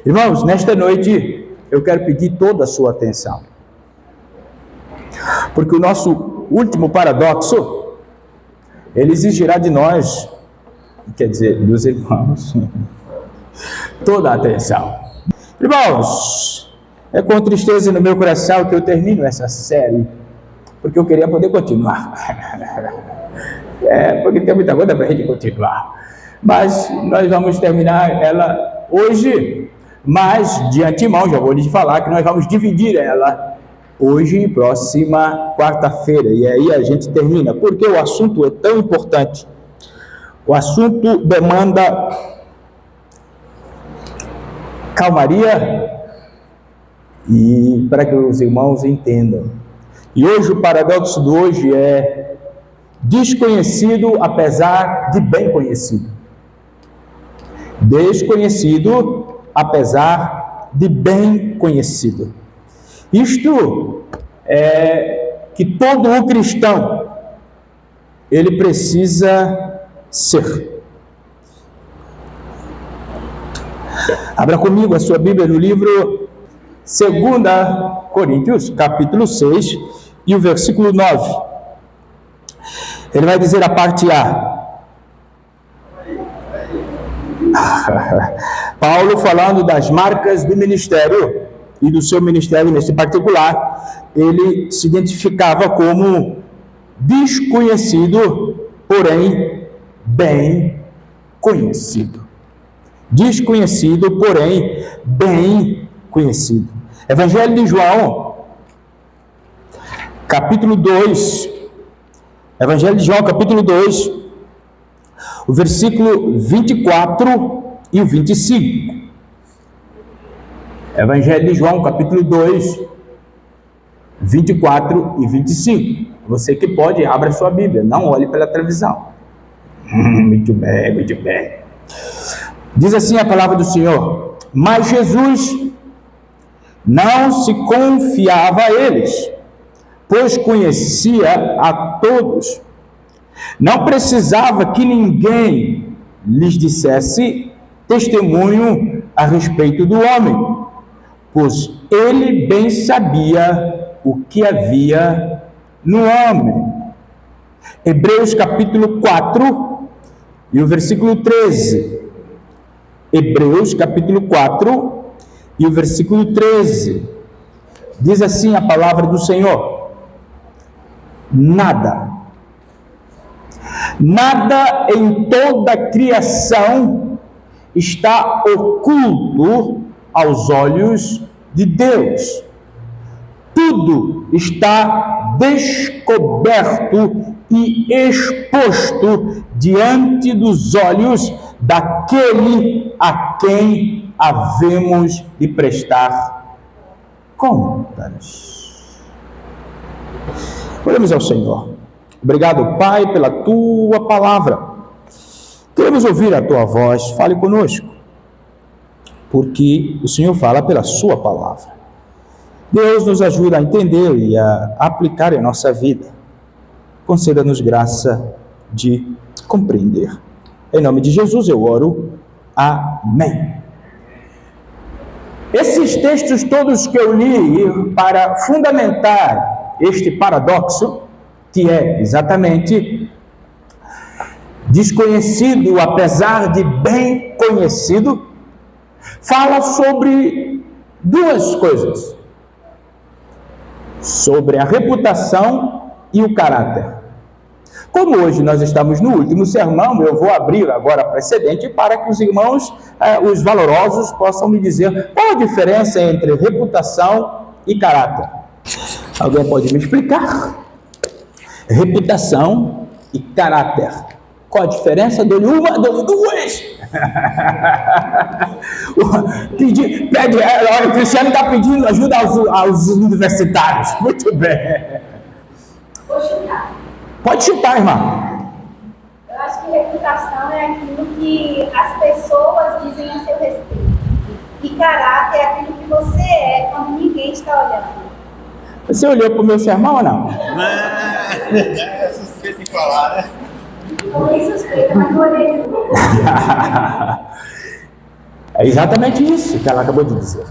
Irmãos, nesta noite eu quero pedir toda a sua atenção, porque o nosso último paradoxo, ele exigirá de nós, quer dizer, dos irmãos, toda a atenção. Irmãos, é com tristeza no meu coração que eu termino essa série, porque eu queria poder continuar. Porque tem muita coisa para a gente continuar. Mas nós vamos terminar ela hoje, mas de antemão já vou lhes falar que nós vamos dividir ela hoje e próxima quarta-feira. E aí a gente termina, porque o assunto é tão importante. O assunto demanda calmaria e para que os irmãos entendam. E hoje o paradoxo de hoje é desconhecido apesar de bem conhecido. Desconhecido apesar de bem conhecido. Isto é que todo o cristão ele precisa ser. Abra comigo a sua Bíblia no livro 2 Coríntios, capítulo 6, e o versículo 9. Ele vai dizer a parte A. Paulo falando das marcas do ministério e do seu ministério nesse particular, ele se identificava como desconhecido, porém bem conhecido. Desconhecido, porém bem conhecido. Evangelho de João, capítulo 2. Evangelho de João, capítulo 2, o versículo 24 e o 25. Evangelho de João, capítulo 2, 24 e 25. Você que pode, abra sua Bíblia, não olhe pela televisão. Muito bem, muito bem. Diz assim a palavra do Senhor: mas Jesus não se confiava a eles, pois conhecia a todos. Não precisava que ninguém lhes dissesse testemunho a respeito do homem, pois ele bem sabia o que havia no homem. Hebreus capítulo 4 e o versículo 13. Hebreus capítulo 4 e o versículo 13. Diz assim a palavra do Senhor: nada em toda a criação está oculto aos olhos de Deus. Tudo está descoberto e exposto diante dos olhos daquele a quem havemos de prestar contas. Oremos ao Senhor. Obrigado, Pai, pela Tua palavra. Queremos ouvir a Tua voz, fale conosco, porque o Senhor fala pela Sua palavra. Deus nos ajuda a entender e a aplicar em nossa vida. Conceda-nos graça de compreender. Em nome de Jesus eu oro. Amém. Esses textos todos que eu li para fundamentar este paradoxo, que é exatamente desconhecido apesar de bem conhecido, fala sobre duas coisas: sobre a reputação e o caráter. Como hoje nós estamos no último sermão, eu vou abrir agora precedente para que os irmãos, os valorosos, possam me dizer qual a diferença entre reputação e caráter. Alguém pode me explicar? Reputação e caráter. Qual a diferença? Dou-lhe uma, dou-lhe duas. Olha, o Cristiano está pedindo ajuda aos universitários. Muito bem. Vou chutar. Pode chutar, irmã. Eu acho que reputação é aquilo que as pessoas dizem a seu respeito. E caráter é aquilo que você é quando ninguém está olhando. Você olhou para o meu sermão ou não? É suspeito em falar, né? Não é suspeita, mas não olhei. É exatamente isso que ela acabou de dizer.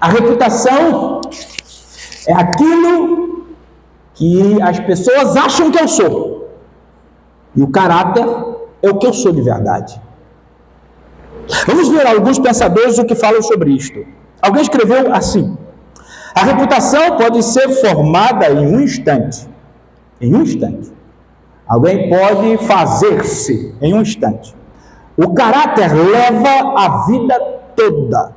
A reputação é aquilo que as pessoas acham que eu sou. E o caráter é o que eu sou de verdade. Vamos ver alguns pensadores o que falam sobre isto. Alguém escreveu assim: a reputação pode ser formada em um instante. Em um instante. Alguém pode fazer-se em um instante. O caráter leva a vida toda.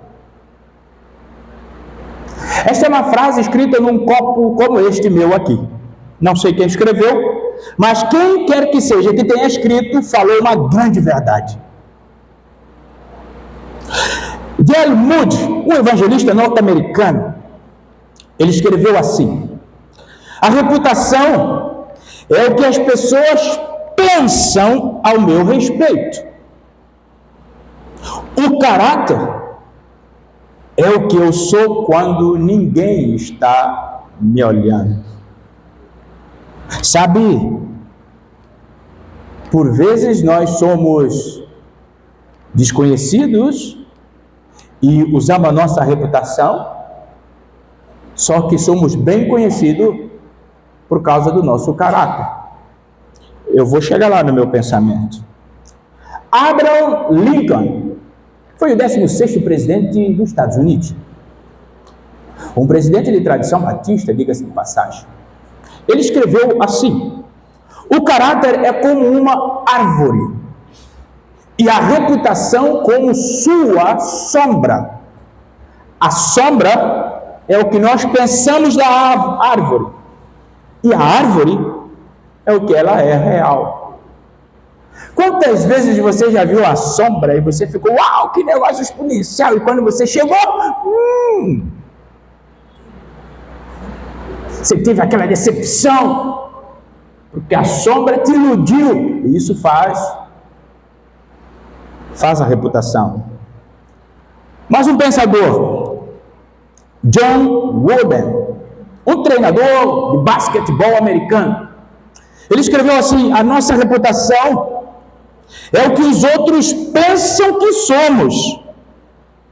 Esta é uma frase escrita num copo como este meu aqui. Não sei quem escreveu, mas quem quer que seja que tenha escrito, falou uma grande verdade. D.L. Moody, um evangelista norte-americano, ele escreveu assim: a reputação é o que as pessoas pensam ao meu respeito. O caráter é o que eu sou quando ninguém está me olhando. Sabe, por vezes nós somos desconhecidos e usamos a nossa reputação, só que somos bem conhecidos por causa do nosso caráter. Eu vou chegar lá no meu pensamento. Abraham Lincoln foi o 16º presidente dos Estados Unidos. Um presidente de tradição batista, diga-se de passagem. Ele escreveu assim: o caráter é como uma árvore, e a reputação como sua sombra. A sombra é o que nós pensamos da árvore, e a árvore é o que ela é real. Quantas vezes você já viu a sombra e você ficou, uau, que negócio exponencial, e quando você chegou, você teve aquela decepção, porque a sombra te iludiu, e isso faz a reputação. Mas um pensador, John Wooden, um treinador de basquetebol americano, ele escreveu assim: a nossa reputação é o que os outros pensam que somos.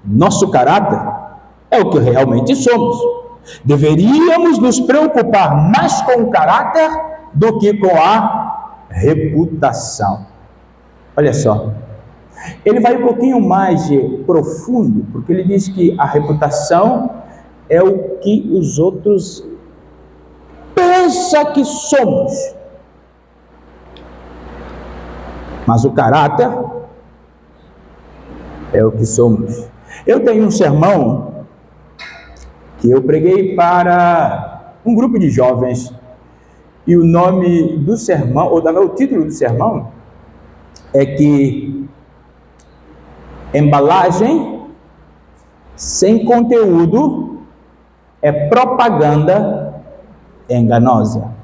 Nosso caráter é o que realmente somos. Deveríamos nos preocupar mais com o caráter do que com a reputação. Olha só, ele vai um pouquinho mais profundo, porque ele diz que a reputação é o que os outros pensam que somos. Mas o caráter é o que somos. Eu tenho um sermão que eu preguei para um grupo de jovens, e o nome do sermão, ou o título do sermão, é que embalagem sem conteúdo é propaganda enganosa.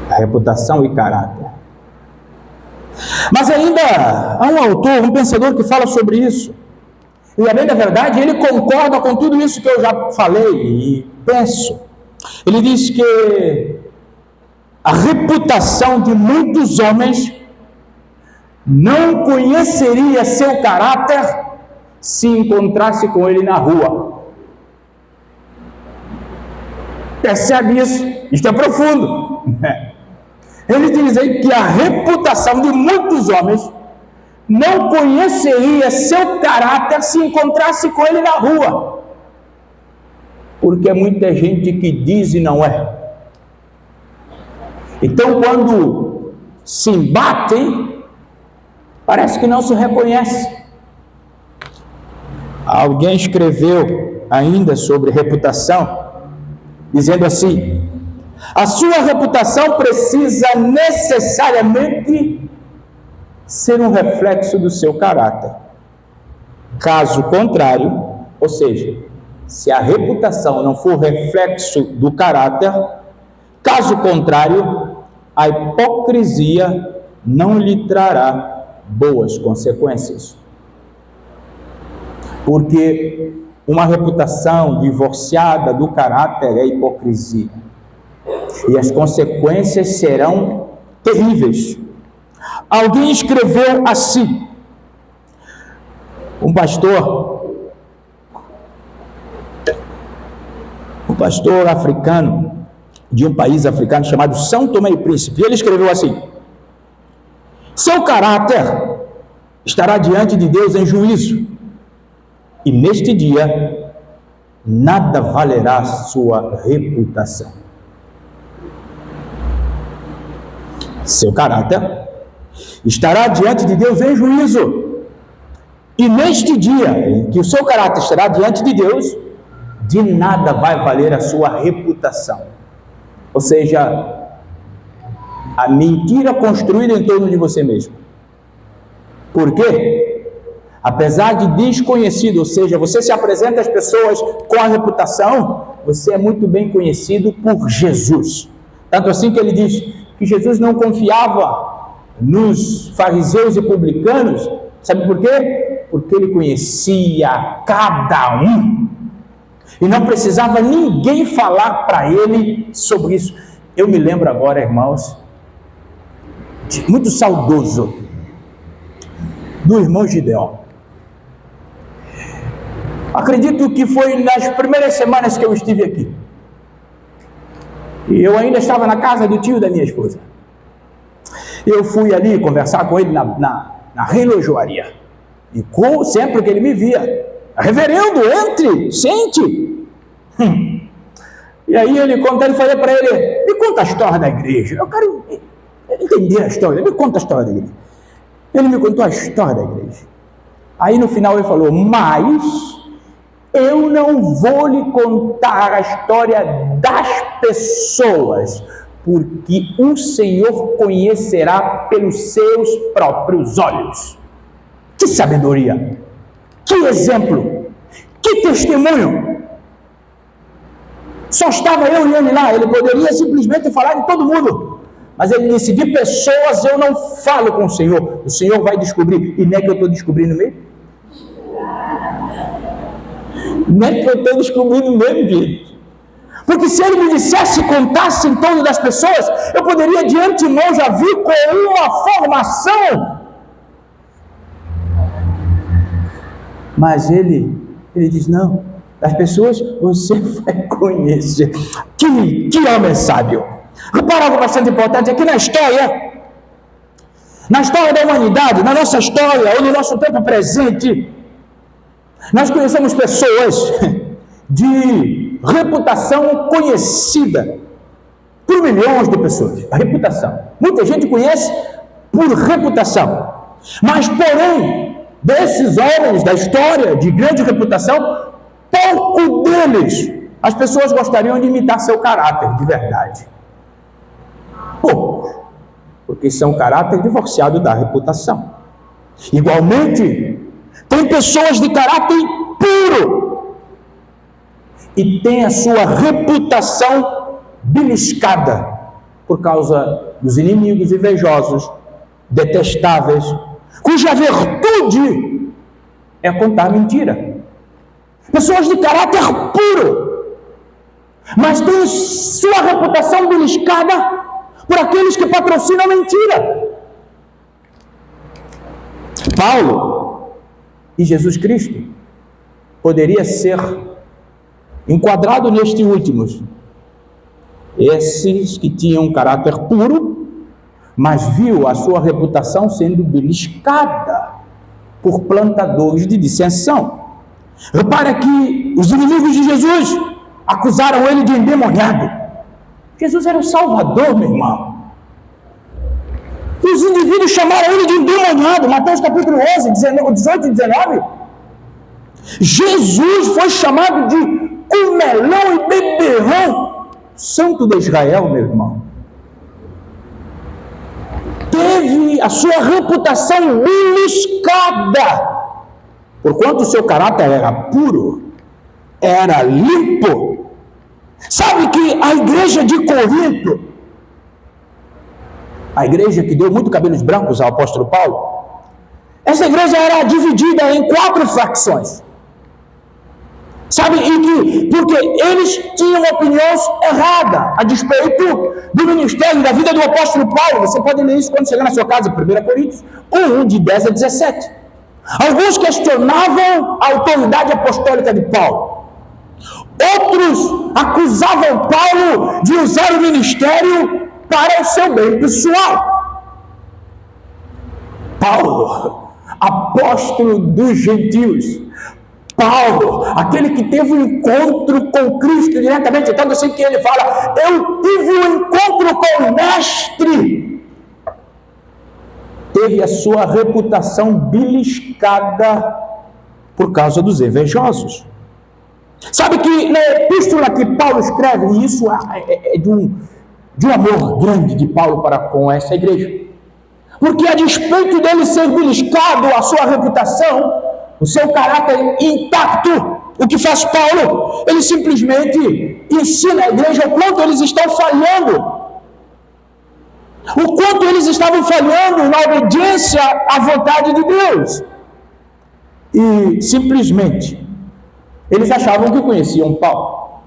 A reputação e caráter. Mas ainda há um autor, um pensador que fala sobre isso. E a bem da verdade, ele concorda com tudo isso que eu já falei e penso. Ele diz que a reputação de muitos homens não conheceria seu caráter se encontrasse com ele na rua. Percebe isso? Isto é profundo. Ele diz aí que a reputação de muitos homens não conheceria seu caráter se encontrasse com ele na rua. Porque é muita gente que diz e não é. Então, quando se embatem, parece que não se reconhece. Alguém escreveu ainda sobre reputação, dizendo assim: a sua reputação precisa necessariamente ser um reflexo do seu caráter. Caso contrário, ou seja, se a reputação não for reflexo do caráter, caso contrário, a hipocrisia não lhe trará boas consequências. Porque uma reputação divorciada do caráter é hipocrisia. E as consequências serão terríveis. alguém escreveu assim. Um pastor africano, de um país africano chamado São Tomé e Príncipe, ele escreveu assim: seu caráter estará diante de Deus em juízo, e neste dia nada valerá sua reputação. Seu caráter estará diante de Deus em juízo, e neste dia em que o seu caráter estará diante de Deus, de nada vai valer a sua reputação. Ou seja, a mentira construída em torno de você mesmo. Por quê? Apesar de desconhecido, ou seja, você se apresenta às pessoas com a reputação, você é muito bem conhecido por Jesus. Tanto assim que ele diz que Jesus não confiava nos fariseus e publicanos. Sabe por quê? Porque ele conhecia cada um. E não precisava ninguém falar para ele sobre isso. Eu me lembro agora, irmãos, muito saudoso, do irmão Gideon. Acredito que foi nas primeiras semanas que eu estive aqui. E eu ainda estava na casa do tio da minha esposa. Eu fui ali conversar com ele na relojoaria. E sempre que ele me via: reverendo, entre, sente. E aí ele falei para ele: me conta a história da igreja. Eu quero entender a história, me conta a história da igreja. Ele me contou a história da igreja. Aí no final ele falou: mas eu não vou lhe contar a história das pessoas, porque o Senhor conhecerá pelos seus próprios olhos. Que sabedoria! Que exemplo! Que testemunho! Só estava eu e ele lá. Ele poderia simplesmente falar de todo mundo, mas ele disse: de pessoas eu não falo com o Senhor vai descobrir. E não é que eu estou descobrindo mesmo? Não é que eu estou descobrindo mesmo, gente. Porque se ele me dissesse, contasse em torno das pessoas, eu poderia de antemão já vir com uma formação. Mas ele diz: não, as pessoas você vai conhecer. Que homem sábio. Repara algo bastante importante aqui na história da humanidade, na nossa história, ou no nosso tempo presente, nós conhecemos pessoas de reputação conhecida por milhões de pessoas. A reputação. Muita gente conhece por reputação. Mas, porém, desses homens da história de grande reputação, pouco deles as pessoas gostariam de imitar seu caráter de verdade. Poucos. Porque são caráter divorciado da reputação. Igualmente, tem pessoas de caráter puro e tem a sua reputação beliscada por causa dos inimigos invejosos, detestáveis, cuja virtude é contar mentira. Pessoas de caráter puro, mas tem sua reputação beliscada por aqueles que patrocinam mentira. Paulo e Jesus Cristo poderia ser enquadrado nestes últimos. Esses que tinham um caráter puro, mas viu a sua reputação sendo beliscada por plantadores de dissensão. Repara que os inimigos de Jesus acusaram ele de endemoniado. Jesus era o Salvador, meu irmão. E os indivíduos chamaram ele de endemoniado. Mateus capítulo 11, 18 e 19. Jesus foi chamado de comelão e beberrão. Santo de Israel, meu irmão. Teve a sua reputação beliscada. Porquanto o seu caráter era puro, era limpo. Sabe que a igreja de Corinto, a igreja que deu muito cabelos brancos ao apóstolo Paulo, essa igreja era dividida em 4 facções. Sabe, porque eles tinham opiniões erradas a despeito do ministério, da vida do apóstolo Paulo. Você pode ler isso quando chegar na sua casa, 1 Coríntios 1, de 10 a 17. Alguns questionavam a autoridade apostólica de Paulo. Outros acusavam Paulo de usar o ministério para o seu bem pessoal. Paulo, apóstolo dos gentios, Paulo, aquele que teve um encontro com Cristo diretamente, então eu sei que ele fala, eu tive um encontro com o mestre, teve a sua reputação beliscada por causa dos invejosos. Sabe que na epístola que Paulo escreve, e isso é de um amor grande de Paulo para com essa igreja, porque a despeito dele ser beliscado, a sua reputação, o seu caráter intacto, o que faz Paulo? Ele simplesmente ensina a igreja o quanto eles estão falhando, o quanto eles estavam falhando na obediência à vontade de Deus. E simplesmente eles achavam que conheciam Paulo,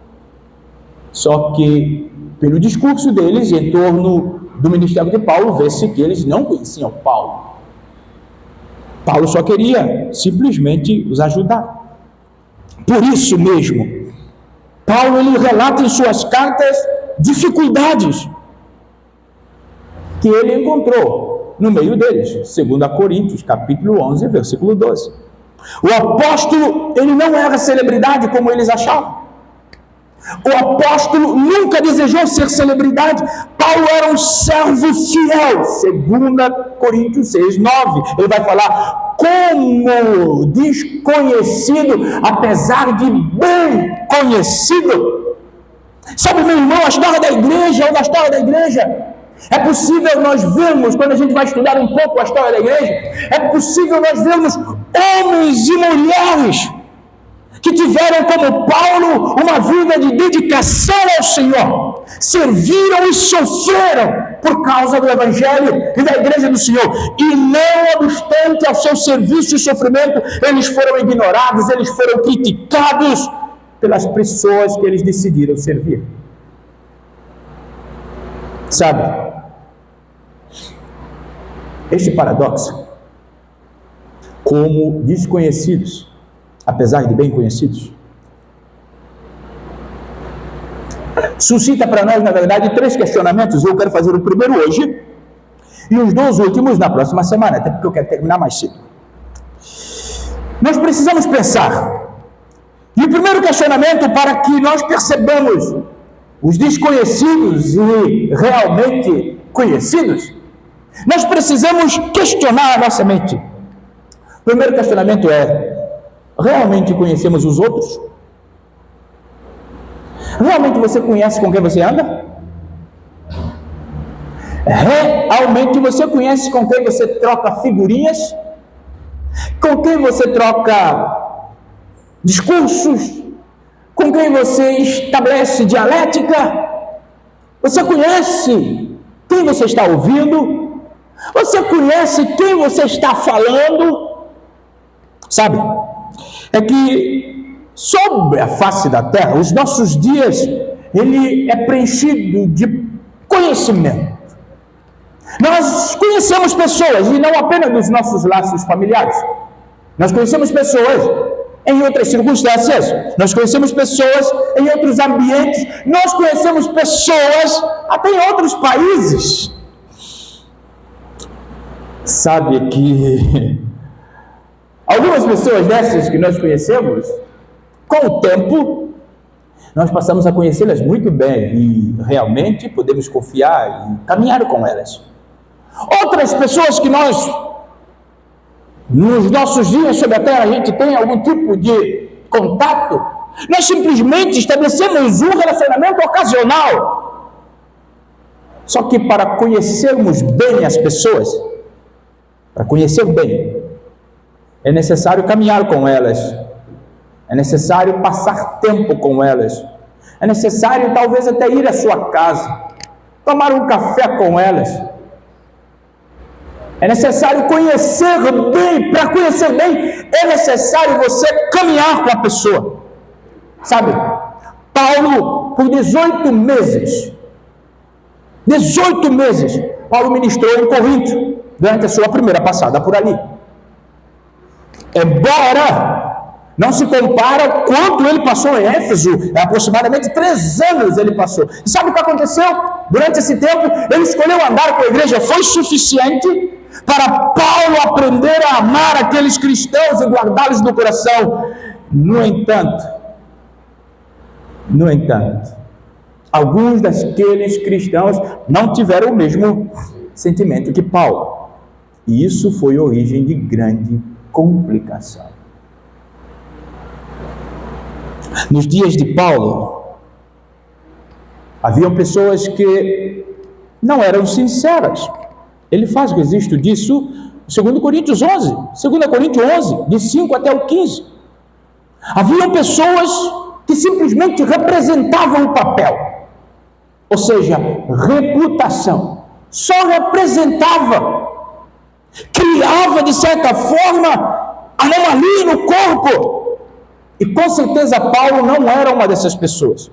só que pelo discurso deles em torno do ministério de Paulo, vê-se que eles não conheciam Paulo. Paulo só queria simplesmente os ajudar. Por isso mesmo, Paulo ele relata em suas cartas dificuldades que ele encontrou no meio deles. 2 Coríntios, capítulo 11, versículo 12. O apóstolo, ele não era celebridade como eles achavam. O apóstolo nunca desejou ser celebridade. Paulo era um servo fiel. 2 Coríntios 6, 9. Ele vai falar, como desconhecido, apesar de bem conhecido. Sabe, meu irmão, a história da igreja, ou da história da igreja, é possível nós vermos, quando a gente vai estudar um pouco a história da igreja, é possível nós vermos homens e mulheres que tiveram como Paulo uma vida de dedicação ao Senhor, serviram e sofreram por causa do Evangelho e da igreja do Senhor, e não obstante ao seu serviço e sofrimento, eles foram ignorados, eles foram criticados pelas pessoas que eles decidiram servir. Sabe, este paradoxo, como desconhecidos, apesar de bem conhecidos, suscita para nós, na verdade, 3 questionamentos. Eu quero fazer o primeiro hoje e os 2 últimos na próxima semana, até porque eu quero terminar mais cedo. Nós precisamos pensar, e o primeiro questionamento, para que nós percebamos os desconhecidos e realmente conhecidos, nós precisamos questionar a nossa mente. O primeiro questionamento é: realmente conhecemos os outros? Realmente você conhece com quem você anda? Realmente você conhece com quem você troca figurinhas? Com quem você troca discursos? Com quem você estabelece dialética? Você conhece quem você está ouvindo? Você conhece quem você está falando? Sabe, é que sobre a face da terra, os nossos dias, ele é preenchido de conhecimento. Nós conhecemos pessoas, e não apenas nos nossos laços familiares. Nós conhecemos pessoas em outras circunstâncias, nós conhecemos pessoas em outros ambientes, nós conhecemos pessoas até em outros países. Sabe que algumas pessoas dessas que nós conhecemos, com o tempo, nós passamos a conhecê-las muito bem e realmente podemos confiar e caminhar com elas. Outras pessoas que nós, nos nossos dias sobre a terra, a gente tem algum tipo de contato, nós simplesmente estabelecemos um relacionamento ocasional. Só que para conhecermos bem as pessoas, para conhecer bem, é necessário caminhar com elas, é necessário passar tempo com elas, é necessário talvez até ir à sua casa, tomar um café com elas. É necessário conhecer bem. Para conhecer bem, é necessário você caminhar com a pessoa. Sabe, Paulo, por 18 meses, Paulo ministrou em Corinto, durante a sua primeira passada por ali. Embora não se compara quanto ele passou em Éfeso, aproximadamente 3 anos ele passou. E sabe o que aconteceu? Durante esse tempo, ele escolheu andar com a igreja, foi suficiente para Paulo aprender a amar aqueles cristãos e guardá-los no coração. No entanto, alguns daqueles cristãos não tiveram o mesmo sentimento que Paulo. E isso foi origem de grande complicação. Nos dias de Paulo, haviam pessoas que não eram sinceras. Ele faz registro disso em 2 Coríntios 11, de 5 até o 15. Haviam pessoas que simplesmente representavam o papel, ou seja, reputação. Só representava, criava de certa forma anomalia no corpo. E com certeza Paulo não era uma dessas pessoas.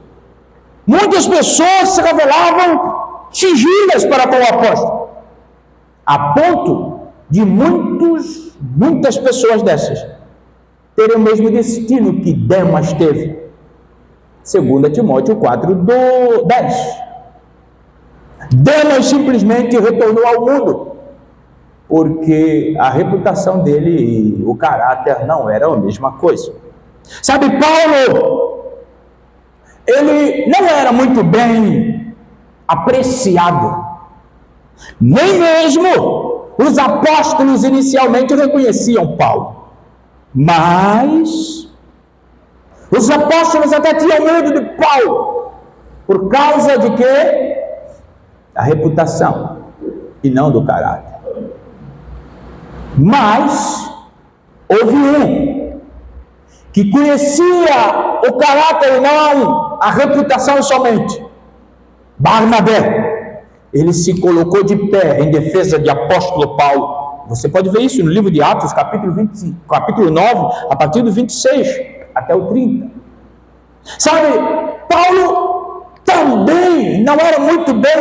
Muitas pessoas se revelavam fingidas para com o apóstolo, a ponto de muitas pessoas dessas terem o mesmo destino que Demas teve. 2 Timóteo 4:10. Demas simplesmente retornou ao mundo, porque a reputação dele e o caráter não eram a mesma coisa. Sabe, Paulo, ele não era muito bem apreciado. Nem mesmo os apóstolos inicialmente reconheciam Paulo. Mas os apóstolos até tinham medo de Paulo. Por causa de quê? Da reputação e não do caráter. Mas houve um que conhecia o caráter e não a reputação somente. Barnabé. Ele se colocou de pé em defesa de apóstolo Paulo. Você pode ver isso no livro de Atos, capítulo 9, a partir do 26 até o 30. Sabe, Paulo também não era muito bem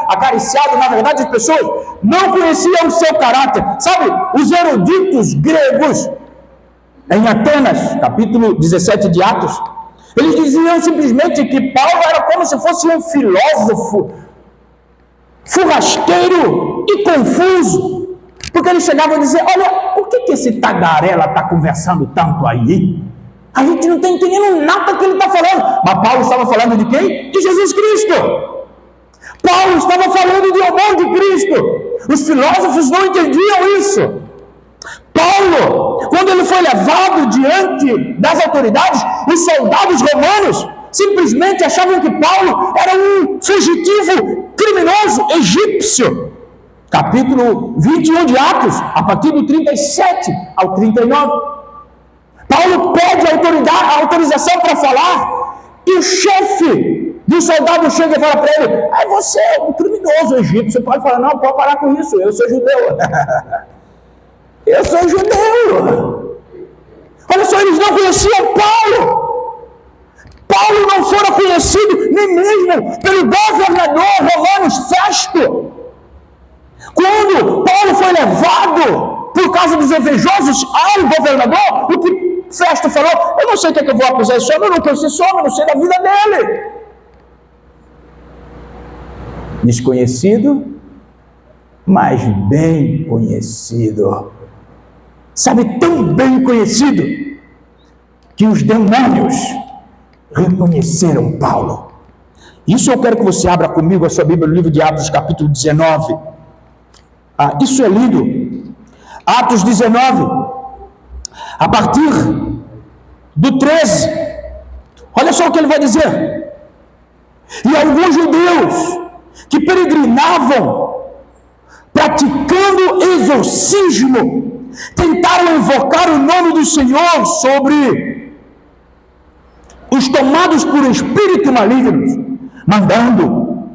acariciado, na verdade, as pessoas não conheciam o seu caráter. Sabe, os eruditos gregos, em Atenas, capítulo 17 de Atos, eles diziam simplesmente que Paulo era como se fosse um filósofo, furrasqueiro e confuso, porque eles chegavam a dizer: olha, por que esse tagarela está conversando tanto aí? A gente não está entendendo nada que ele está falando. Mas Paulo estava falando de quem? De Jesus Cristo. Paulo estava falando do amor de Cristo. Os filósofos não entendiam isso. Paulo, quando ele foi levado diante das autoridades, os soldados romanos simplesmente achavam que Paulo era um fugitivo criminoso egípcio. Capítulo 21 de Atos, a partir do 37 ao 39. Paulo pede a autorização para falar, e o chefe do soldado chega e fala para ele: você é um criminoso egípcio. Você pode falar: não, pode parar com isso, eu sou judeu. Eu sou judeu. Olha só, eles não conheciam Paulo. Paulo não fora conhecido nem mesmo pelo governador romano Festo. Quando Paulo foi levado por causa dos invejosos ao governador, o que Festo falou: eu não sei o que eu vou acusar esse homem, eu não conheço esse homem, eu não sei da vida dele. Desconhecido, mas bem conhecido. Sabe, tão bem conhecido que os demônios reconheceram Paulo. Isso eu quero que você abra comigo a sua Bíblia no livro de Atos, capítulo 19. Isso é lindo. Atos 19, a partir do 13. Olha só o que ele vai dizer. E alguns judeus que peregrinavam praticando exorcismo tentaram invocar o nome do Senhor sobre os tomados por espírito malignos, mandando: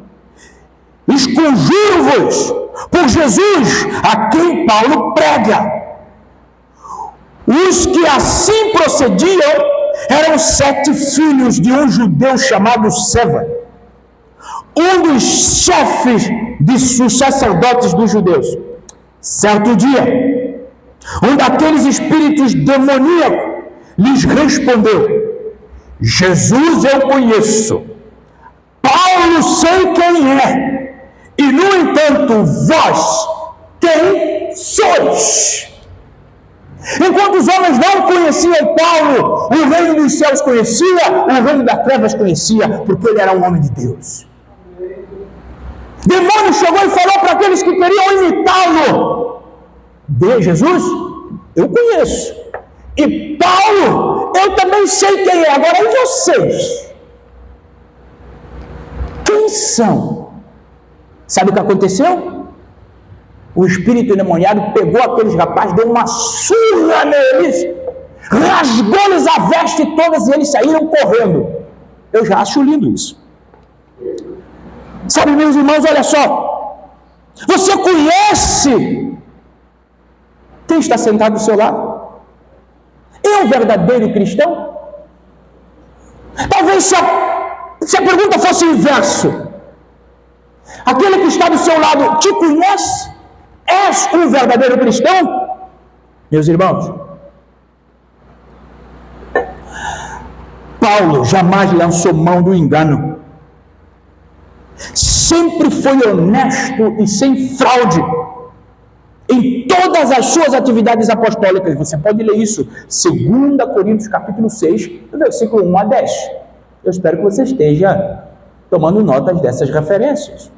esconjuro-vos por Jesus, a quem Paulo prega. Os que assim procediam eram 7 filhos de um judeu chamado Seva, um dos chefes dos sacerdotes dos judeus. Certo dia, um daqueles espíritos demoníacos lhes respondeu: Jesus eu conheço, Paulo sei quem é, e no entanto vós quem sois? Enquanto os homens não conheciam Paulo, o reino dos céus conhecia, o reino das trevas conhecia, porque ele era um homem de Deus. Demônio chegou e falou para aqueles que queriam imitá-lo: de Jesus eu conheço, e Paulo eu também sei quem é. Agora, e vocês? Quem são? Sabe o que aconteceu? O espírito endemoniado pegou aqueles rapazes, deu uma surra neles, rasgou-lhes a veste todas e eles saíram correndo. Eu já acho lindo isso. Sabe, meus irmãos, olha só. Você conhece quem está sentado do seu lado? É um verdadeiro cristão? Talvez se a pergunta fosse o inverso: aquele que está do seu lado te conhece? És um verdadeiro cristão? Meus irmãos, Paulo jamais lançou mão do engano. Sempre foi honesto e sem fraude em todas as suas atividades apostólicas. Você pode ler isso, 2 Coríntios capítulo 6, versículo 1 a 10. Eu espero que você esteja tomando notas dessas referências.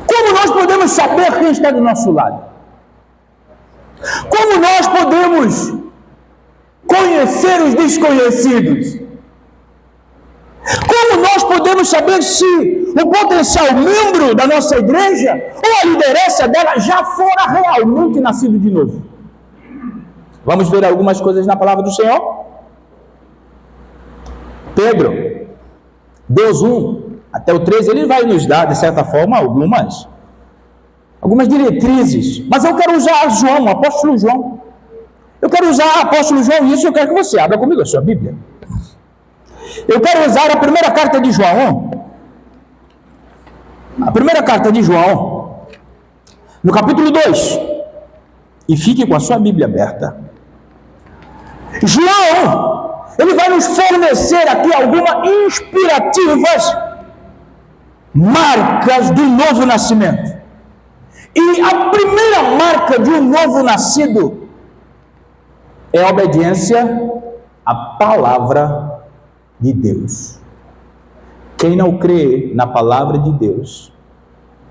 Como nós podemos saber quem está do nosso lado? Como nós podemos conhecer os desconhecidos? Como nós podemos saber se o potencial membro da nossa igreja ou a liderança dela já fora realmente nascido de novo? Vamos ver algumas coisas na palavra do Senhor? Pedro, Deus 1 até o 13, ele vai nos dar, de certa forma, algumas diretrizes. Mas eu quero usar João, o apóstolo João. Eu quero usar o apóstolo João, e isso eu quero que você abra comigo a sua Bíblia. Eu quero usar a primeira carta de João. A primeira carta de João, no capítulo 2. E fique com a sua Bíblia aberta. João, ele vai nos fornecer aqui algumas inspirativas marcas do novo nascimento. E a primeira marca de um novo nascido é a obediência à palavra de Deus. Quem não crê na palavra de Deus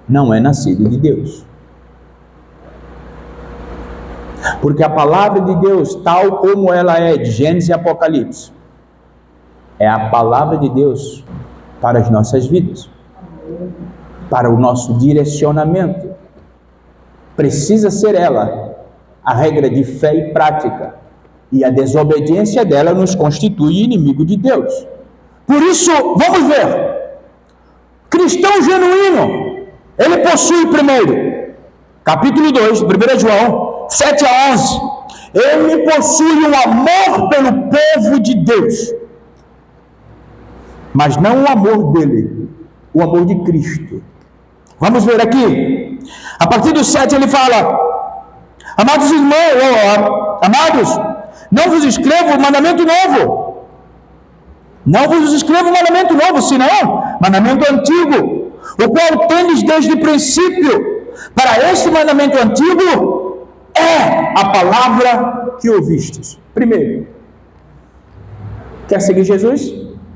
não é nascido de Deus. Porque a palavra de Deus, tal como ela é, de Gênesis e Apocalipse, é a palavra de Deus para as nossas vidas, para o nosso direcionamento. Precisa ser ela a regra de fé e prática, e a desobediência dela nos constitui inimigo de Deus. Por isso, vamos ver, cristão genuíno, ele possui primeiro, capítulo 2, 1 João 7 a 11, ele possui um amor pelo povo de Deus, mas não o amor dele, o amor de Cristo. Vamos ver aqui, a partir do 7 ele fala: amados irmãos, amados, não vos escrevo mandamento novo, não vos escrevo mandamento novo, senão mandamento antigo, o qual tendes desde o princípio. Para este mandamento antigo é a palavra que ouvistes. Primeiro, quer seguir Jesus?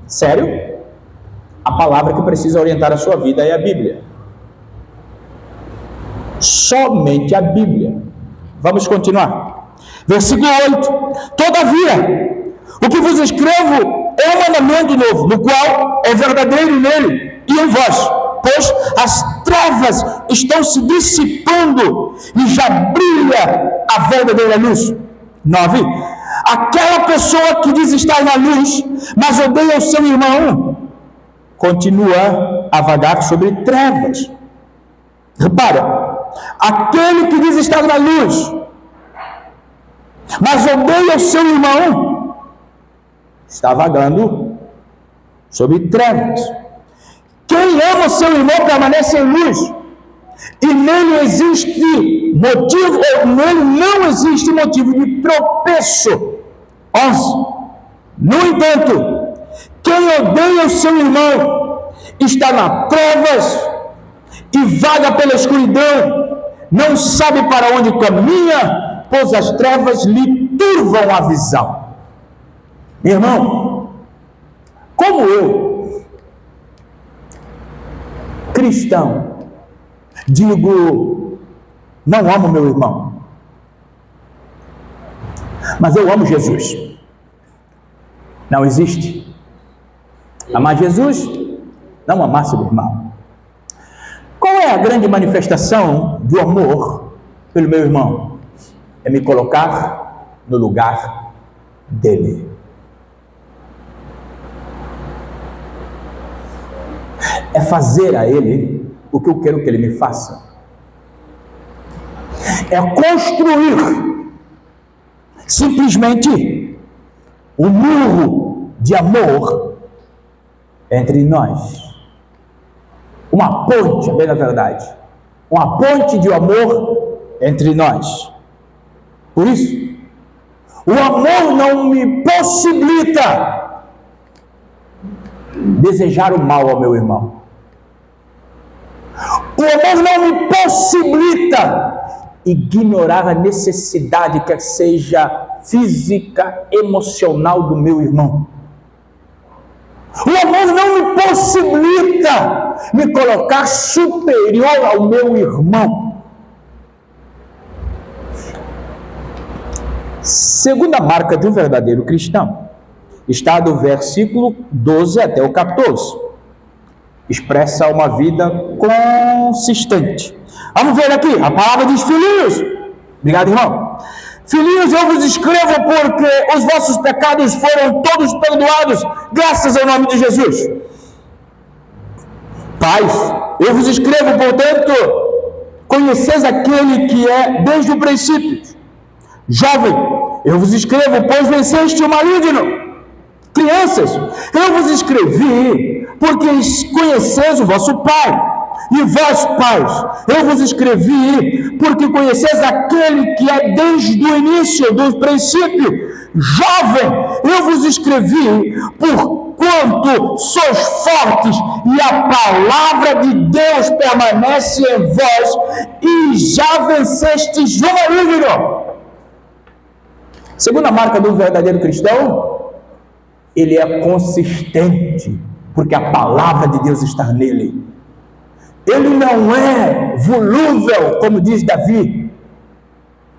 Sério? A palavra que precisa orientar a sua vida é a Bíblia. Somente a Bíblia. Vamos continuar. Versículo 8. Todavia, o que vos escrevo é um mandamento novo, no qual é verdadeiro nele e em vós, pois as trevas estão se dissipando e já brilha a verdadeira luz. 9. Aquela pessoa que diz estar na luz, mas odeia o seu irmão, continua a vagar sobre trevas. Repara, aquele que diz estar na luz, mas odeia o seu irmão, está vagando sobre trevas. Quem ama seu irmão permanece em luz, e nele existe motivo, ou nele não existe motivo de tropeço. 11. No entanto, quem odeia o seu irmão está nas trevas e vaga pela escuridão, não sabe para onde caminha, pois as trevas lhe turvam a visão. Meu irmão, como eu, cristão, digo, não amo meu irmão, mas eu amo Jesus. Não existe amar Jesus, não amar seu irmão. Qual é a grande manifestação do amor pelo meu irmão? É me colocar no lugar dele. É fazer a ele o que eu quero que ele me faça. É construir simplesmente um muro de amor entre nós. Uma ponte, bem na verdade. Uma ponte de amor entre nós. Por isso, o amor não me possibilita desejar o mal ao meu irmão. O amor não me possibilita ignorar a necessidade, quer seja física, emocional, do meu irmão. O amor não me possibilita me colocar superior ao meu irmão. Segunda marca de um verdadeiro cristão está do versículo 12 até o 14. Expressa uma vida consistente. Vamos ver aqui, a palavra diz: filhinhos, obrigado, irmão. Filhinhos, eu vos escrevo porque os vossos pecados foram todos perdoados, graças ao nome de Jesus. Pais, eu vos escrevo, portanto, conheceis aquele que é desde o princípio. Jovem, eu vos escrevo, pois venceste o maligno. Crianças, eu vos escrevi, porque conheceis o vosso Pai. E vós, pais, eu vos escrevi, porque conheceis aquele que é desde o início, do princípio. Jovem, eu vos escrevi, porquanto sois fortes, e a palavra de Deus permanece em vós, e já vencestes o maligno. Segunda marca do verdadeiro cristão, ele é consistente, porque a palavra de Deus está nele. Ele não é volúvel, como diz Davi.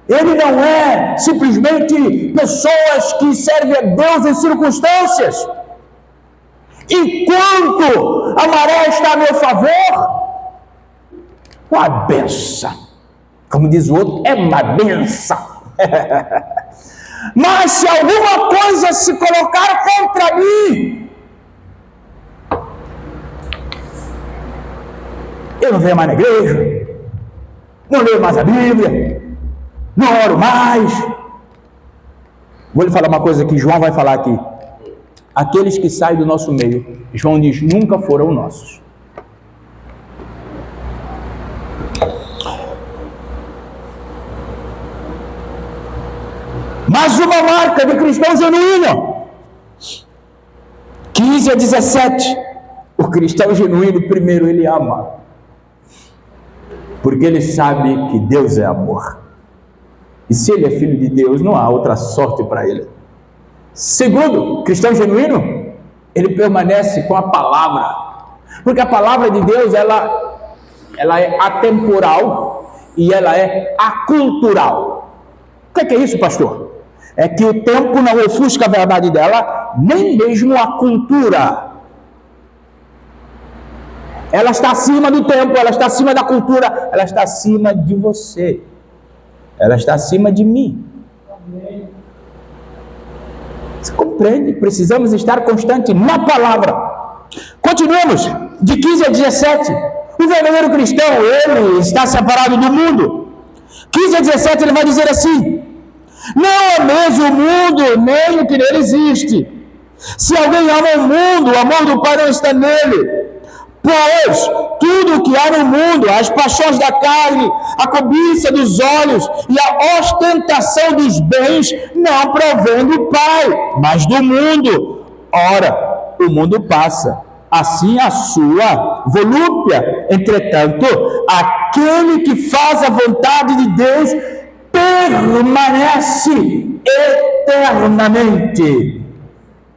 Ele não é simplesmente pessoas que servem a Deus em circunstâncias. Enquanto a maré está a meu favor, uma benção. Como diz o outro, é uma benção. Mas se alguma coisa se colocar contra mim, eu não venho mais na igreja, não leio mais a Bíblia, não oro mais. Vou lhe falar uma coisa que João vai falar aqui. Aqueles que saem do nosso meio, João diz, nunca foram nossos. Mas uma marca de cristão genuíno. 15 a 17. O cristão genuíno, primeiro, ele ama. Porque ele sabe que Deus é amor. E se ele é filho de Deus, não há outra sorte para ele. Segundo, cristão genuíno, ele permanece com a palavra. Porque a palavra de Deus, ela é atemporal e ela é acultural. O que é isso, pastor? É que o tempo não ofusca a verdade dela, nem mesmo a cultura. Ela está acima do tempo, ela está acima da cultura, ela está acima de você. Ela está acima de mim. Você compreende? Precisamos estar constante na palavra. Continuamos, de 15 a 17. O verdadeiro cristão, ele está separado do mundo. 15 a 17 ele vai dizer assim: não ameis o mundo, nem o que nele existe. Se alguém ama o mundo, o amor do Pai não está nele. Pois tudo o que há no mundo, as paixões da carne, a cobiça dos olhos e a ostentação dos bens, não provém do Pai, mas do mundo. Ora, o mundo passa, assim a sua volúpia. Entretanto, aquele que faz a vontade de Deus permanece eternamente.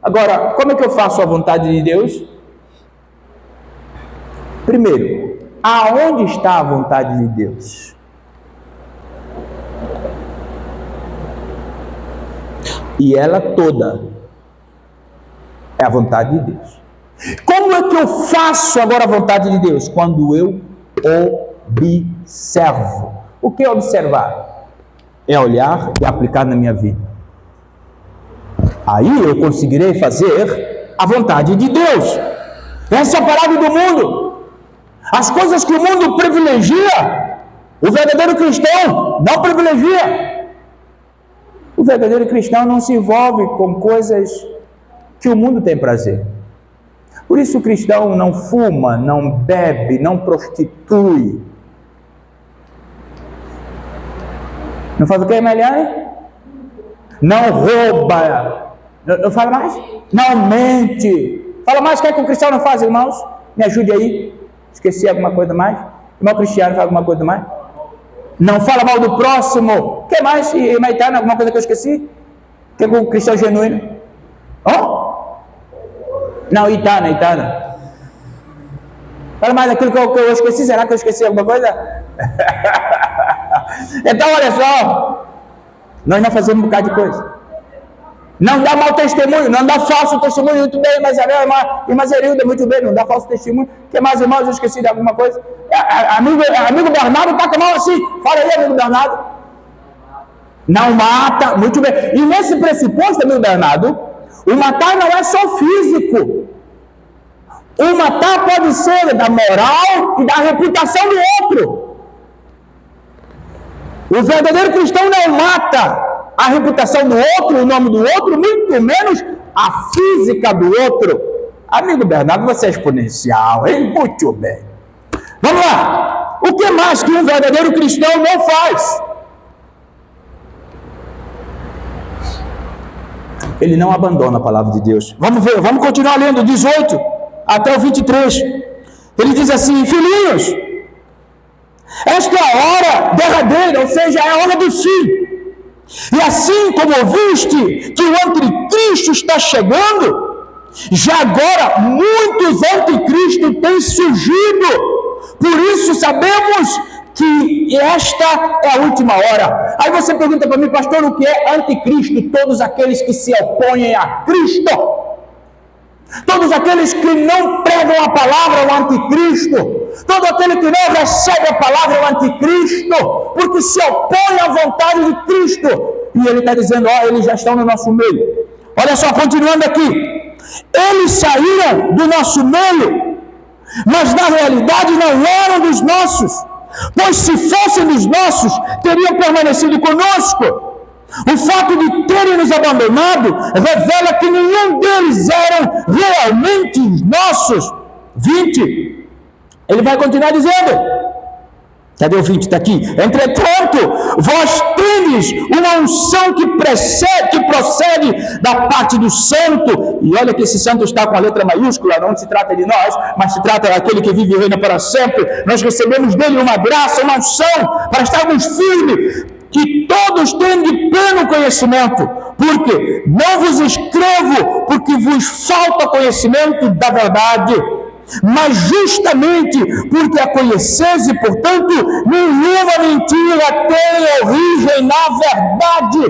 Agora, como é que eu faço a vontade de Deus? Primeiro, aonde está a vontade de Deus? E ela toda é a vontade de Deus. Como é que eu faço agora a vontade de Deus? Quando eu observo. O que é observar? É olhar e aplicar na minha vida. Aí eu conseguirei fazer a vontade de Deus. Essa é a palavra do mundo. As coisas que o mundo privilegia, o verdadeiro cristão não privilegia. O verdadeiro cristão não se envolve com coisas que o mundo tem prazer. Por isso o cristão não fuma, não bebe, não prostitui. Não faz o que, Meliane? Não rouba. Não fala mais? Não mente. Fala mais, o que é que o cristão não faz, irmãos? Me ajude aí. Esqueci alguma coisa mais? Irmão Cristiano, fala alguma coisa mais? Não fala mal do próximo. O que mais? E Maitana, alguma coisa que eu esqueci? O que é o cristão genuíno? Oh? Não, Itana. Fala mais daquilo que eu esqueci. Será que eu esqueci alguma coisa? Então, olha só. Nós não fazemos um bocado de coisa. Não dá mau testemunho, não dá falso testemunho. Muito bem, mas a irmã Zerilda, muito bem, não dá falso testemunho. O que mais, irmãos? Eu esqueci de alguma coisa. Amigo Bernardo está com a mão assim. Fala aí, amigo Bernardo. Não mata, muito bem. E nesse pressuposto, amigo Bernardo, o matar não é só físico. O matar pode ser da moral e da reputação do outro. O verdadeiro cristão não mata a reputação do outro, o nome do outro, muito menos a física do outro. Amigo Bernardo, você é exponencial, hein? Muito bem. Vamos lá. O que mais que um verdadeiro cristão não faz? Ele não abandona a palavra de Deus. Vamos ver, vamos continuar lendo, 18 até o 23. Ele diz assim: filhinhos, esta é a hora derradeira, ou seja, é a hora do fim. E assim como ouviste que o anticristo está chegando, já agora muitos anticristos têm surgido. Por isso sabemos que esta é a última hora. Aí você pergunta para mim, pastor, o que é anticristo? Todos aqueles que se opõem a Cristo. Todos aqueles que não pregam a palavra, o anticristo. Todo aquele que não recebe a palavra, o anticristo. Porque se opõe à vontade de Cristo. E ele está dizendo, eles já estão no nosso meio. Olha só, continuando aqui. Eles saíram do nosso meio, mas na realidade não eram dos nossos. Pois se fossem dos nossos, teriam permanecido conosco. O fato de terem nos abandonado revela que nenhum deles eram realmente nossos. 20. Ele vai continuar dizendo. Cadê o 20? Está aqui. Entretanto, vós tendes uma unção que procede da parte do santo. E olha que esse santo está com a letra maiúscula. Não se trata de nós, mas se trata daquele que vive e reina para sempre. Nós recebemos dele uma graça, uma unção para estarmos firmes. Que todos tenham de pleno conhecimento, porque não vos escrevo porque vos falta conhecimento da verdade, mas justamente porque a conheceis e, portanto, nenhuma mentira tem origem na verdade.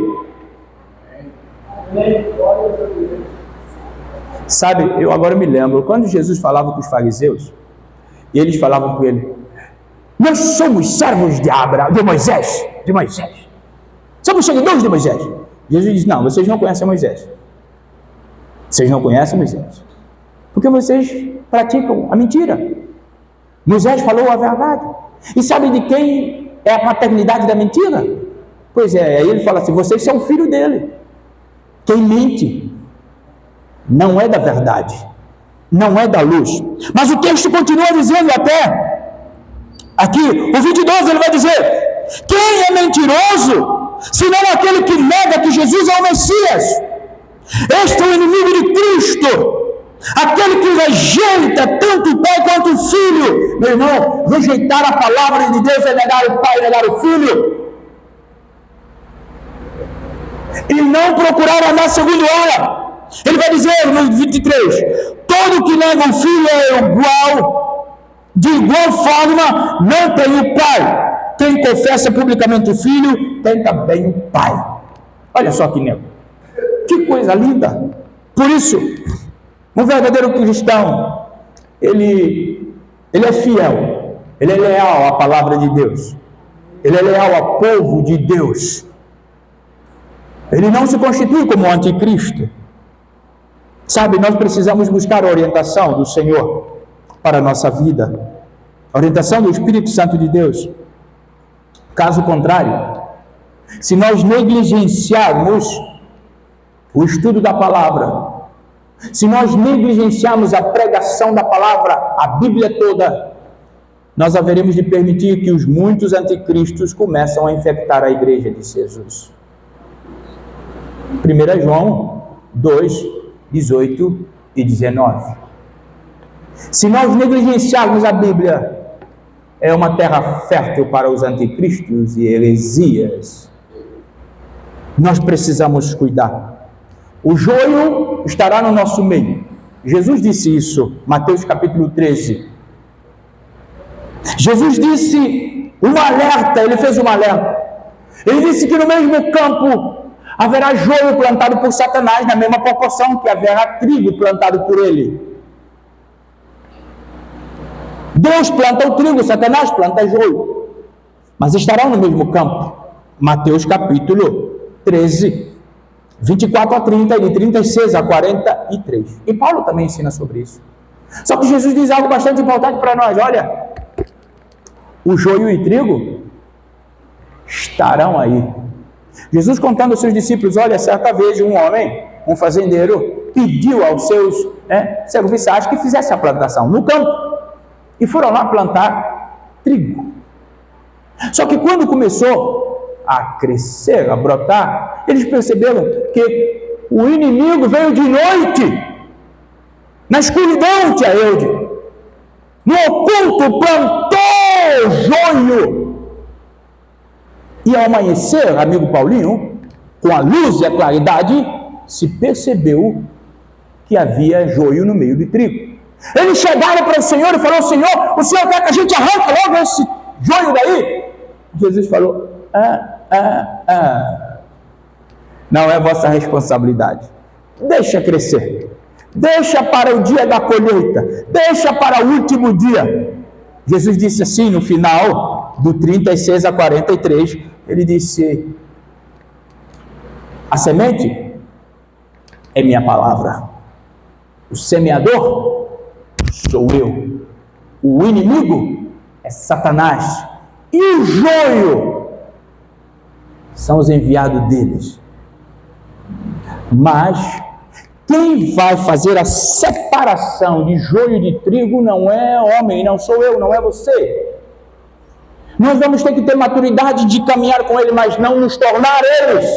Sabe, eu agora me lembro, quando Jesus falava com os fariseus, e eles falavam com ele, nós somos servos de Moisés. Somos seguidores de Moisés. Jesus diz, não, vocês não conhecem Moisés. Vocês não conhecem Moisés. Porque vocês praticam a mentira. Moisés falou a verdade. E sabe de quem é a paternidade da mentira? Pois é, aí ele fala assim, vocês são filho dele. Quem mente não é da verdade, não é da luz. Mas o texto continua dizendo até aqui, o 22, ele vai dizer: quem é mentiroso, senão aquele que nega que Jesus é o Messias? Este é o inimigo de Cristo, aquele que rejeita tanto o Pai quanto o Filho. Meu irmão, rejeitar a palavra de Deus é negar o Pai, negar o Filho, e não procurar andar segundo ela. Ele vai dizer no 23: todo que nega o Filho é igual, de igual forma não tem o Pai. Quem confessa publicamente o Filho tem também o Pai. Olha só que nego, que coisa linda. Por isso, um verdadeiro cristão, ele é fiel, ele é leal à palavra de Deus, ele é leal ao povo de Deus. Ele não se constitui como anticristo. Sabe, nós precisamos buscar a orientação do Senhor para a nossa vida, a orientação do Espírito Santo de Deus. Caso contrário, se nós negligenciarmos o estudo da palavra, se nós negligenciarmos a pregação da palavra, a Bíblia toda, nós haveremos de permitir que os muitos anticristos começam a infectar a igreja de Jesus. 1 João 2, 18 e 19. Se nós negligenciarmos a Bíblia, é uma terra fértil para os anticristos e heresias. Nós precisamos cuidar. O joio estará no nosso meio. Jesus disse isso, Mateus capítulo 13. Jesus disse um alerta, ele fez um alerta. Ele disse que no mesmo campo haverá joio plantado por Satanás, na mesma proporção que haverá trigo plantado por ele. Deus planta o trigo, Satanás planta joio, mas estarão no mesmo campo. Mateus capítulo 13, 24 a 30 e de 36 a 43. E Paulo também ensina sobre isso. Só que Jesus diz algo bastante importante para nós. Olha, o joio e o trigo estarão aí. Jesus contando aos seus discípulos: olha, certa vez um homem, um fazendeiro, pediu aos seus serviçais que fizesse a plantação no campo, e foram lá plantar trigo. Só que quando começou a crescer, a brotar, eles perceberam que o inimigo veio de noite, na escuridão, tia Eude, no oculto plantou joio. E ao amanhecer, amigo Paulinho, com a luz e a claridade, se percebeu que havia joio no meio do trigo. Eles chegaram para o Senhor e falaram: Senhor, o Senhor quer que a gente arranque logo esse joio daí? Jesus falou: não é vossa responsabilidade. Deixa crescer. Deixa para o dia da colheita. Deixa para o último dia. Jesus disse assim no final do 36 a 43, ele disse: a semente é minha palavra, o semeador sou eu, o inimigo é Satanás, e o joio são os enviados deles. Mas quem vai fazer a separação de joio e de trigo não é homem, não sou eu, não é você. Nós vamos ter que ter maturidade de caminhar com ele, mas não nos tornar eles.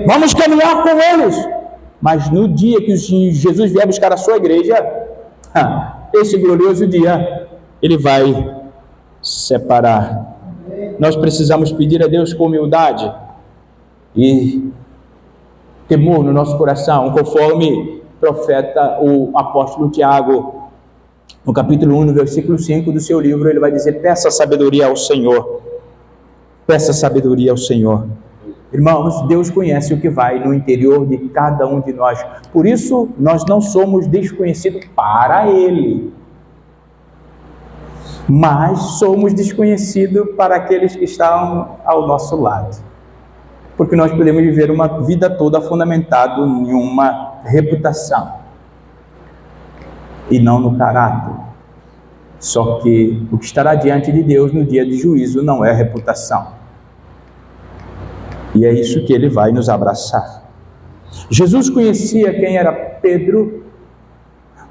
Vamos caminhar com eles, mas no dia que Jesus vier buscar a sua igreja, esse glorioso dia, ele vai separar. Nós precisamos pedir a Deus com humildade e temor no nosso coração, conforme profeta, o apóstolo Tiago, no capítulo 1, no versículo 5 do seu livro, ele vai dizer: peça sabedoria ao Senhor. Peça sabedoria ao Senhor. Irmãos, Deus conhece o que vai no interior de cada um de nós. Por isso, nós não somos desconhecidos para Ele, mas somos desconhecidos para aqueles que estão ao nosso lado. Porque nós podemos viver uma vida toda fundamentada em uma reputação e não no caráter. Só que o que estará diante de Deus no dia de juízo não é a reputação. E é isso que Ele vai nos abraçar. Jesus conhecia quem era Pedro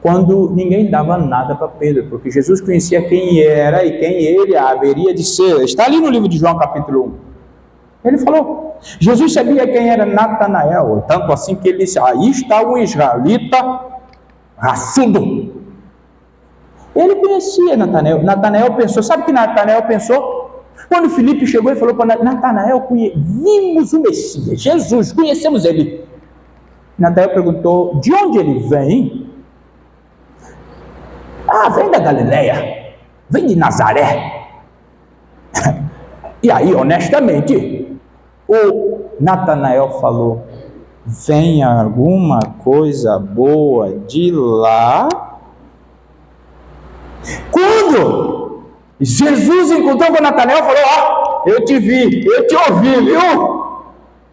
quando ninguém dava nada para Pedro, porque Jesus conhecia quem era e quem ele haveria de ser. Está ali no livro de João, capítulo 1. Ele falou. Jesus sabia quem era Natanael, tanto assim que ele disse: aí está um israelita raçudo. Ele conhecia Natanael. Natanael pensou, sabe o que Natanael pensou? Quando Filipe chegou e falou para Natanael: vimos o Messias, Jesus, conhecemos ele. Natanael perguntou: de onde ele vem? Vem da Galileia, vem de Nazaré. E aí, honestamente, o Natanael falou: vem alguma coisa boa de lá? Quando Jesus encontrou com Natanael, falou: eu te vi, eu te ouvi, viu?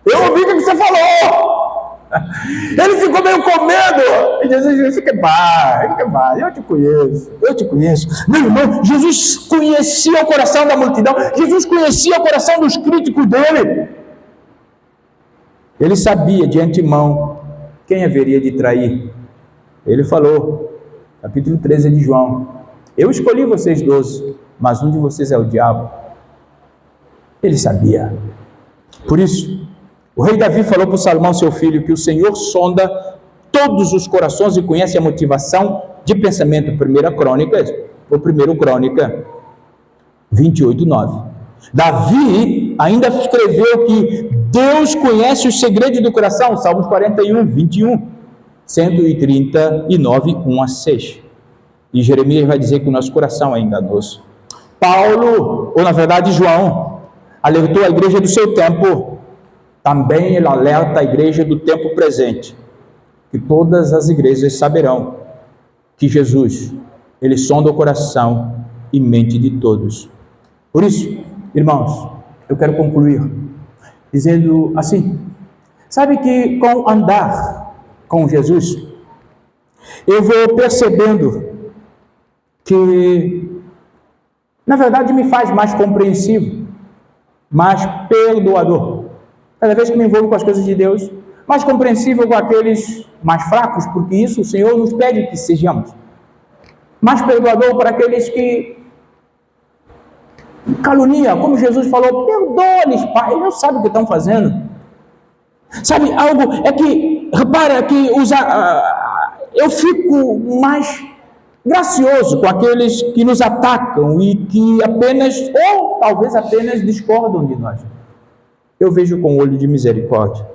Eu ouvi o que você falou. Ele ficou meio com medo. E Jesus disse: fica em paz, eu te conheço. Meu irmão, Jesus conhecia o coração da multidão, Jesus conhecia o coração dos críticos dele. Ele sabia de antemão quem haveria de trair. Ele falou, capítulo 13 de João: eu escolhi vocês 12, mas um de vocês é o diabo. Ele sabia. Por isso, o rei Davi falou para o Salomão, seu filho, que o Senhor sonda todos os corações e conhece a motivação de pensamento. 1 Crônica 28:9. Davi ainda escreveu que Deus conhece os segredos do coração. Salmos 41:21, 139, 1-6. E Jeremias vai dizer que o nosso coração é enganoso. Paulo, ou na verdade João, alertou a igreja do seu tempo. Também ele alerta a igreja do tempo presente, que todas as igrejas saberão que Jesus, ele sonda o coração e mente de todos. Por isso, irmãos, eu quero concluir dizendo assim: sabe que com andar com Jesus, eu vou percebendo que, na verdade, me faz mais compreensivo, mais perdoador. Cada vez que me envolvo com as coisas de Deus, mais compreensível com aqueles mais fracos, porque isso o Senhor nos pede que sejamos. Mais perdoador para aqueles que caluniam, como Jesus falou: perdoa-lhes, Pai, eles não sabem o que estão fazendo. Sabe, algo é que, repara que eu fico mais gracioso com aqueles que nos atacam e que apenas, ou talvez apenas, discordam de nós. Eu vejo com olho de misericórdia,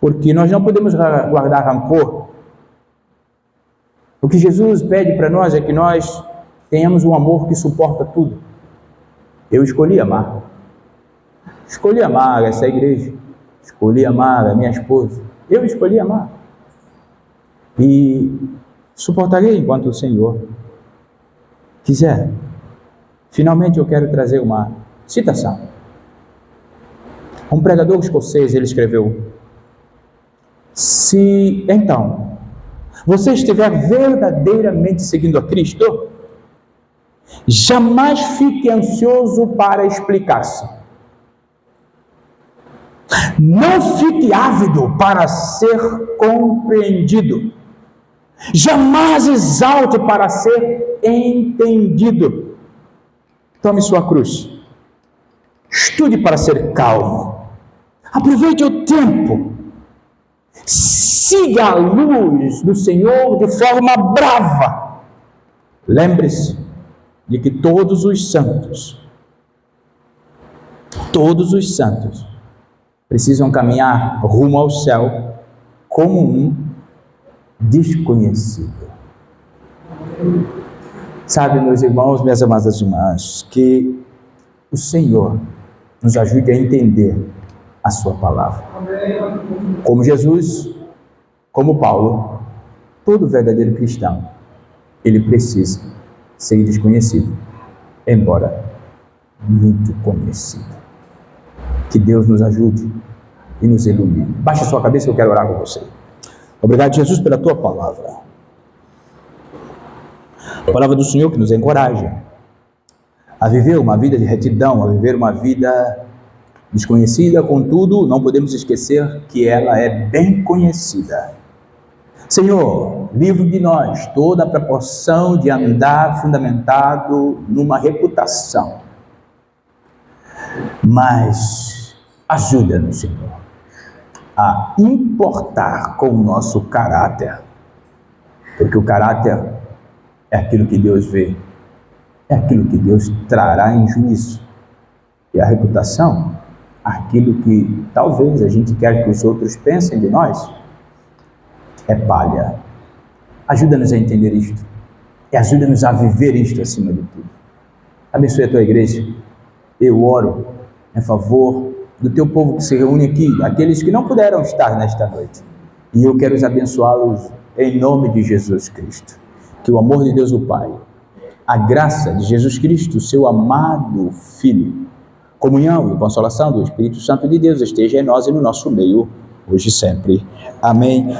porque nós não podemos guardar rancor. O que Jesus pede para nós é que nós tenhamos um amor que suporta tudo. Eu escolhi amar essa igreja, escolhi amar a minha esposa, eu escolhi amar, e suportarei enquanto o Senhor quiser. Finalmente eu quero trazer uma citação. Um pregador escocês, ele escreveu: se então você estiver verdadeiramente seguindo a Cristo, jamais fique ansioso para explicar-se. Não fique ávido para ser compreendido. Jamais exalte para ser entendido. Tome sua cruz. Estude para ser calmo. Aproveite o tempo. Siga a luz do Senhor de forma brava. Lembre-se de que todos os santos precisam caminhar rumo ao céu como um desconhecido. Sabe, meus irmãos, minhas amadas irmãs, que o Senhor nos ajude a entender a sua palavra. Como Jesus, como Paulo, todo verdadeiro cristão, ele precisa ser desconhecido, embora muito conhecido. Que Deus nos ajude e nos ilumine. Baixe a sua cabeça, eu quero orar com você. Obrigado, Jesus, pela tua palavra. A palavra do Senhor que nos encoraja a viver uma vida de retidão, a viver uma vida Desconhecida, contudo, não podemos esquecer que ela é bem conhecida. Senhor, livre de nós toda a proporção de andar fundamentado numa reputação. Mas ajuda-nos, Senhor, a importar com o nosso caráter, porque o caráter é aquilo que Deus vê, é aquilo que Deus trará em juízo, e a reputação, aquilo que talvez a gente quer que os outros pensem de nós, é palha. Ajuda-nos a entender isto, e ajuda-nos a viver isto acima de tudo. Abençoe a tua igreja. Eu oro em favor do teu povo que se reúne aqui, aqueles que não puderam estar nesta noite. E eu quero os abençoá-los em nome de Jesus Cristo. Que o amor de Deus o Pai, a graça de Jesus Cristo, seu amado Filho, comunhão e consolação do Espírito Santo de Deus esteja em nós e no nosso meio, hoje e sempre. Amém.